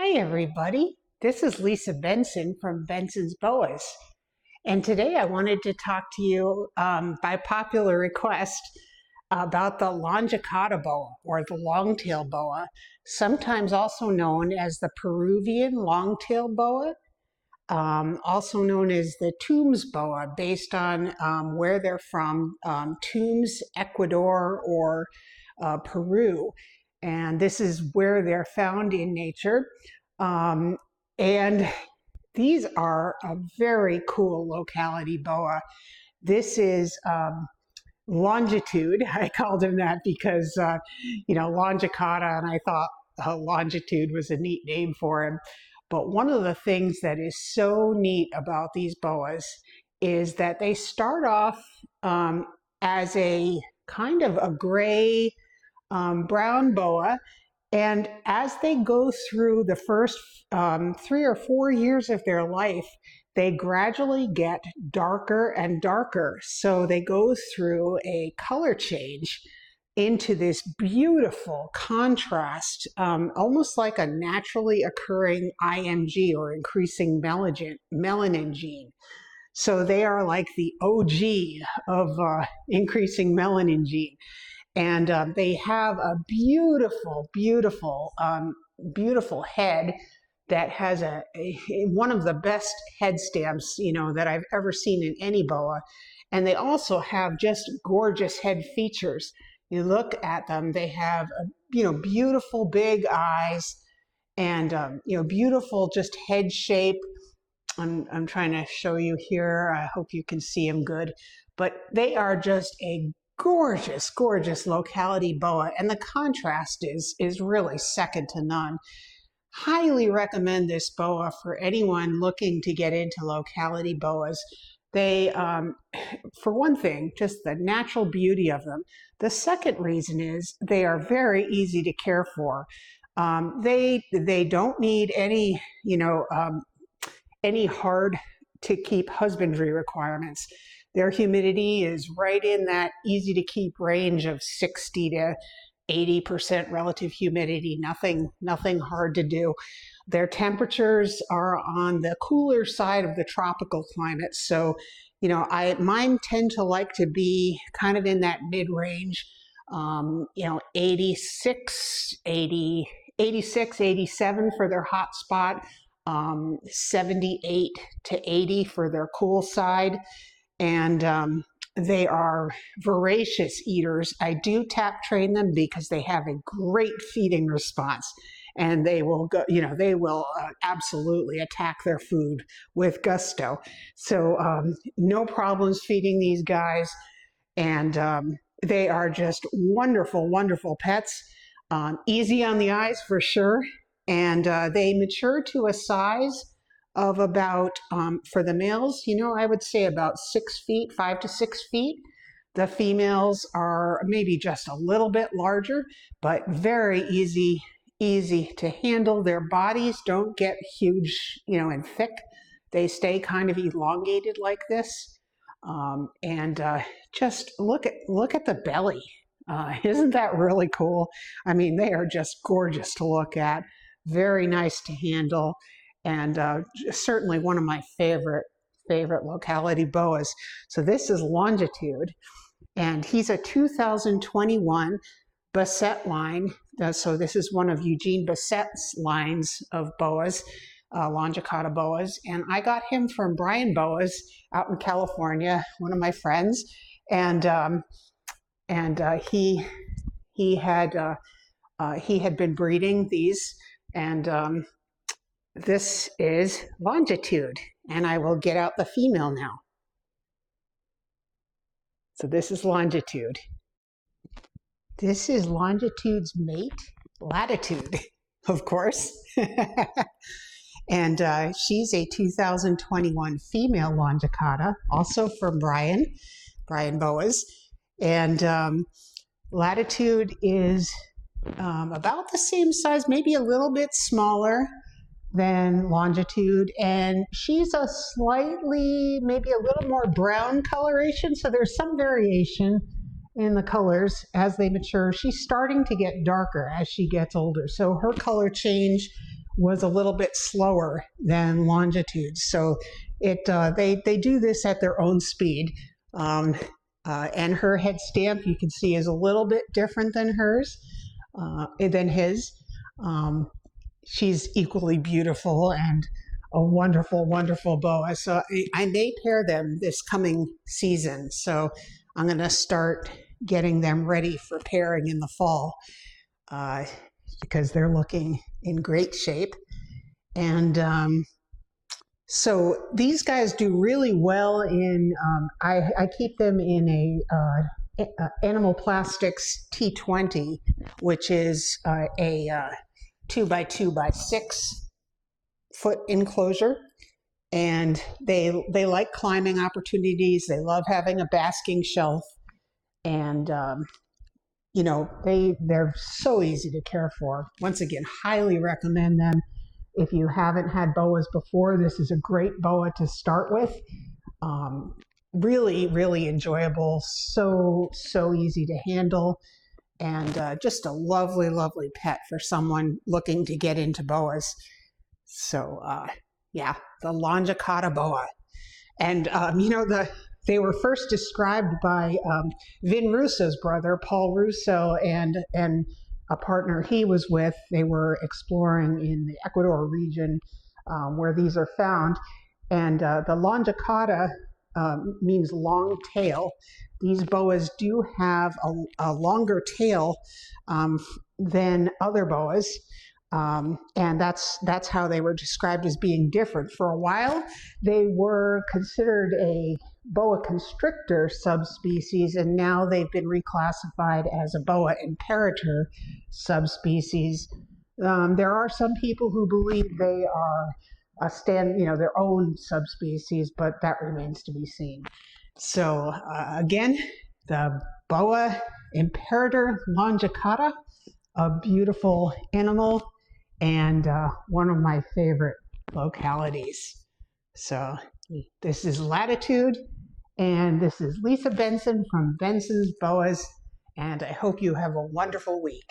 Hi, everybody. This is Lisa Benson from Bensons Boas. And today I wanted to talk to you by popular request about the Longicauda Boa or the Long Tailed Boa, sometimes also known as the Peruvian Long Tailed Boa, also known as the Tumbes Boa, based on where they're from, Tumbes, Ecuador, or Peru. And this is where they're found in nature. And these are a very cool locality boa. This is Longitude. I called him that because, Longicauda, and I thought Longitude was a neat name for him. But one of the things that is so neat about these boas is that they start off as a kind of a gray brown boa, and as they go through the first 3 or 4 years of their life, they gradually get darker and darker. So they go through a color change into this beautiful contrast, almost like a naturally occurring IMG, or increasing melanin gene. So they are like the OG of increasing melanin gene. And they have a beautiful, beautiful head that has one of the best head stamps, that I've ever seen in any boa. And they also have just gorgeous head features. You look at them, they have, beautiful big eyes and, beautiful just head shape. I'm trying to show you here. I hope you can see them good. But they are just a gorgeous locality boa, and the contrast is really second to none. Highly recommend this boa for anyone looking to get into locality boas. They, for one thing, just the natural beauty of them. The second reason is they are very easy to care for. They don't need any, any hard to keep husbandry requirements. Their humidity is right in that easy to keep range of 60 to 80% relative humidity, nothing hard to do. Their temperatures are on the cooler side of the tropical climate. So, mine tend to like to be kind of in that mid-range, 86, 87 for their hot spot, 78 to 80 for their cool side. And they are voracious eaters. I do tap train them because they have a great feeding response, and they will go, they will absolutely attack their food with gusto. So no problems feeding these guys, and they are just wonderful pets. Easy on the eyes for sure, and they mature to a size of about, for the males, I would say about 6 feet, 5 to 6 feet. The females are maybe just a little bit larger, but very easy to handle. Their bodies don't get huge, and thick. They stay kind of elongated like this. And just look at the belly. Isn't that really cool? I mean, they are just gorgeous to look at, very nice to handle. And certainly one of my favorite locality boas. So this is Longitude, and he's a 2021 Basset line. So this is one of Eugene Basset's lines of boas, Longicauda boas, and I got him from Brian Boas out in California, one of my friends, and he had been breeding these, and this is Longitude, and I will get out the female now. So this is Longitude. This is Longitude's mate, Latitude, of course. And she's a 2021 female Longicauda, also from Brian Boas. And Latitude is about the same size, maybe a little bit smaller than Longitude, and she's a slightly, maybe a little more brown coloration, so there's some variation in the colors as they mature. She's starting to get darker as she gets older, so her color change was a little bit slower than longitude. So they do this at their own speed. And her head stamp, you can see, is a little bit different than than his. She's equally beautiful and a wonderful, wonderful boa. So I may pair them this coming season. So I'm going to start getting them ready for pairing in the fall because they're looking in great shape. And so these guys do really well in, I keep them in a Animal Plastics T20, which is a 2x2 by 6 foot enclosure. And they like climbing opportunities. They love having a basking shelf. And, you know, they're so easy to care for. Once again, highly recommend them. If you haven't had boas before, this is a great boa to start with. Really, really enjoyable. So easy to handle. And just a lovely, lovely pet for someone looking to get into boas. So, yeah, the Longicauda Boa. And, you know, they were first described by Vin Russo's brother, Paul Russo, and a partner he was with. They were exploring in the Ecuador region where these are found. And the Longicauda means long tail. These boas do have a longer tail than other boas. And that's how they were described as being different. For a while, they were considered a boa constrictor subspecies, and now they've been reclassified as a boa imperator subspecies. There are some people who believe they are their own subspecies, but that remains to be seen. So again, the boa imperator longicauda, a beautiful animal and one of my favorite localities. So this is Latitude, and this is Lisa Benson from Bensons Boas, and I hope you have a wonderful week.